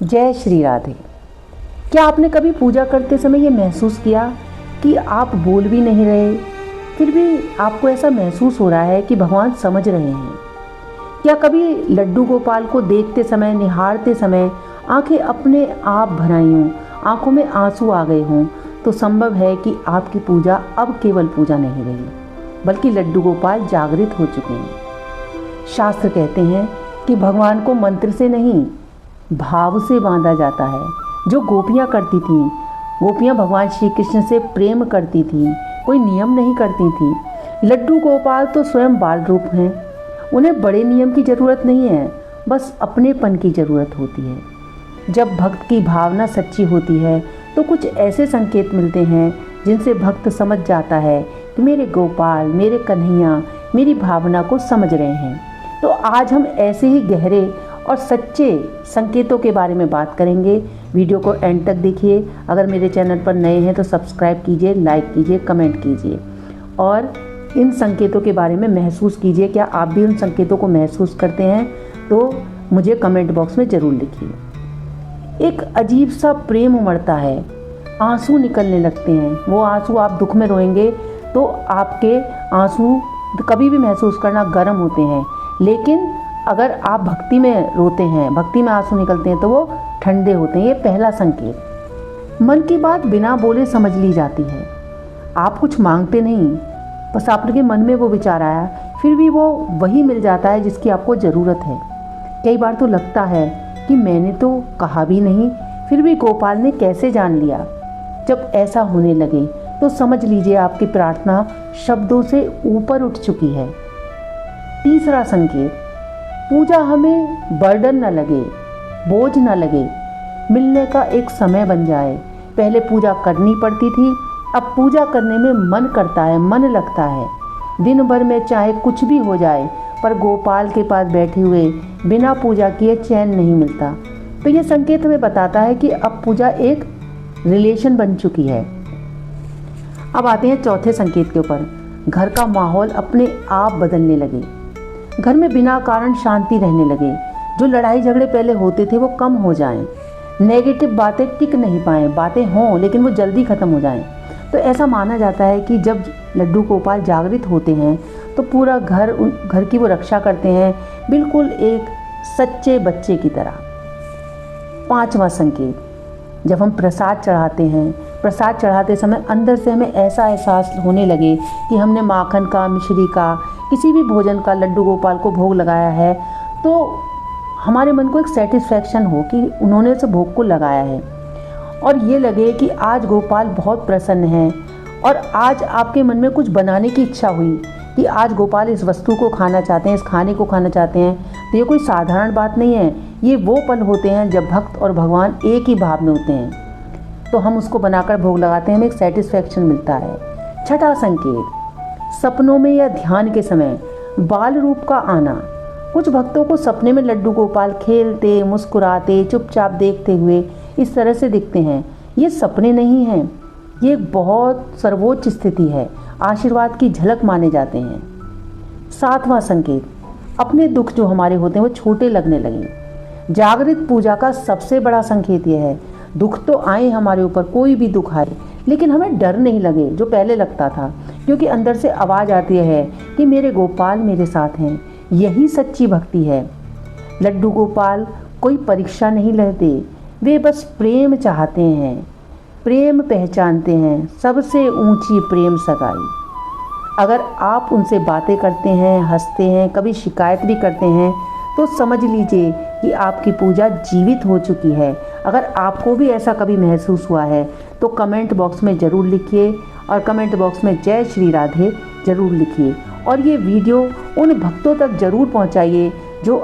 जय श्री राधे। क्या आपने कभी पूजा करते समय ये महसूस किया कि आप बोल भी नहीं रहे, फिर भी आपको ऐसा महसूस हो रहा है कि भगवान समझ रहे हैं? क्या कभी लड्डू गोपाल को देखते समय, निहारते समय आंखें अपने आप भर आई हों, आंखों में आंसू आ गए हों? तो संभव है कि आपकी पूजा अब केवल पूजा नहीं रही, बल्कि लड्डू गोपाल जागृत हो चुके हैं। शास्त्र कहते हैं कि भगवान को मंत्र से नहीं, भाव से बांधा जाता है। जो गोपियाँ करती थीं, गोपियाँ भगवान श्री कृष्ण से प्रेम करती थीं, कोई नियम नहीं करती थीं। लड्डू गोपाल तो स्वयं बाल रूप हैं, उन्हें बड़े नियम की ज़रूरत नहीं है, बस अपनेपन की ज़रूरत होती है। जब भक्त की भावना सच्ची होती है तो कुछ ऐसे संकेत मिलते हैं जिनसे भक्त समझ जाता है कि मेरे गोपाल, मेरे कन्हैया मेरी भावना को समझ रहे हैं। तो आज हम ऐसे ही गहरे और सच्चे संकेतों के बारे में बात करेंगे। वीडियो को एंड तक देखिए। अगर मेरे चैनल पर नए हैं तो सब्सक्राइब कीजिए, लाइक कीजिए, कमेंट कीजिए और इन संकेतों के बारे में महसूस कीजिए। क्या आप भी उन संकेतों को महसूस करते हैं? तो मुझे कमेंट बॉक्स में ज़रूर लिखिए। एक अजीब सा प्रेम उमड़ता है, आंसू निकलने लगते हैं। वो आंसू, आप दुख में रोएंगे तो आपके आंसू कभी भी महसूस करना गर्म होते हैं, लेकिन अगर आप भक्ति में रोते हैं, भक्ति में आंसू निकलते हैं तो वो ठंडे होते हैं। ये पहला संकेत। मन की बात बिना बोले समझ ली जाती है। आप कुछ मांगते नहीं, बस आपके मन में वो विचार आया, फिर भी वो वही मिल जाता है जिसकी आपको ज़रूरत है। कई बार तो लगता है कि मैंने तो कहा भी नहीं, फिर भी गोपाल ने कैसे जान लिया। जब ऐसा होने लगे तो समझ लीजिए आपकी प्रार्थना शब्दों से ऊपर उठ चुकी है। तीसरा संकेत। पूजा हमें बर्डन न लगे, बोझ न लगे, मिलने का एक समय बन जाए। पहले पूजा करनी पड़ती थी, अब पूजा करने में मन करता है, मन लगता है। दिन भर में चाहे कुछ भी हो जाए, पर गोपाल के पास बैठे हुए बिना पूजा किए चैन नहीं मिलता। तो ये संकेत हमें बताता है कि अब पूजा एक रिलेशन बन चुकी है। अब आते हैं चौथे संकेत के ऊपर। घर का माहौल अपने आप बदलने लगे। घर में बिना कारण शांति रहने लगे। जो लड़ाई झगड़े पहले होते थे वो कम हो जाएं। नेगेटिव बातें टिक नहीं पाएँ, बातें हों लेकिन वो जल्दी ख़त्म हो जाएं। तो ऐसा माना जाता है कि जब लड्डू गोपाल जागृत होते हैं तो पूरा घर की वो रक्षा करते हैं, बिल्कुल एक सच्चे बच्चे की तरह। पांचवा संकेत। जब हम प्रसाद चढ़ाते हैं, प्रसाद चढ़ाते समय अंदर से हमें ऐसा एहसास होने लगे कि हमने माखन का, मिश्री का, किसी भी भोजन का लड्डू गोपाल को भोग लगाया है, तो हमारे मन को एक सेटिस्फैक्शन हो कि उन्होंने उस भोग को लगाया है, और ये लगे कि आज गोपाल बहुत प्रसन्न हैं और आज आपके मन में कुछ बनाने की इच्छा हुई कि आज गोपाल इस वस्तु को खाना चाहते हैं, इस खाने को खाना चाहते हैं। तो ये कोई साधारण बात नहीं है। ये वो पल होते हैं जब भक्त और भगवान एक ही भाव में होते हैं, तो हम उसको बनाकर भोग लगाते हैं, हमें एक सेटिस्फैक्शन मिलता है। छठा संकेत। सपनों में या ध्यान के समय बाल रूप का आना। कुछ भक्तों को सपने में लड्डू गोपाल खेलते, मुस्कुराते, चुपचाप देखते हुए इस तरह से दिखते हैं। ये सपने नहीं हैं, ये एक बहुत सर्वोच्च स्थिति है, आशीर्वाद की झलक माने जाते हैं। सातवां संकेत। अपने दुख जो हमारे होते हैं वो छोटे लगने लगे। जागृत पूजा का सबसे बड़ा संकेत यह है, दुख तो आए हमारे ऊपर, कोई भी दुख आए, लेकिन हमें डर नहीं लगे जो पहले लगता था, क्योंकि अंदर से आवाज़ आती है कि मेरे गोपाल मेरे साथ हैं। यही सच्ची भक्ति है। लड्डू गोपाल कोई परीक्षा नहीं लेते, वे बस प्रेम चाहते हैं, प्रेम पहचानते हैं, सबसे ऊंची प्रेम सगाई। अगर आप उनसे बातें करते हैं, हंसते हैं, कभी शिकायत भी करते हैं, तो समझ लीजिए कि आपकी पूजा जीवित हो चुकी है। अगर आपको भी ऐसा कभी महसूस हुआ है तो कमेंट बॉक्स में ज़रूर लिखिए, और कमेंट बॉक्स में जय श्री राधे ज़रूर लिखिए, और ये वीडियो उन भक्तों तक ज़रूर पहुंचाइए जो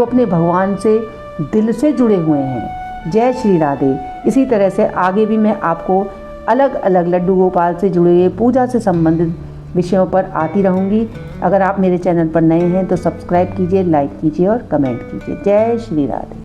अपने भगवान से दिल से जुड़े हुए हैं। जय श्री राधे। इसी तरह से आगे भी मैं आपको अलग अलग लड्डू गोपाल से जुड़े हुए पूजा से संबंधित विषयों पर आती रहूँगी। अगर आप मेरे चैनल पर नए हैं तो सब्सक्राइब कीजिए, लाइक कीजिए और कमेंट कीजिए। जय श्री राधे।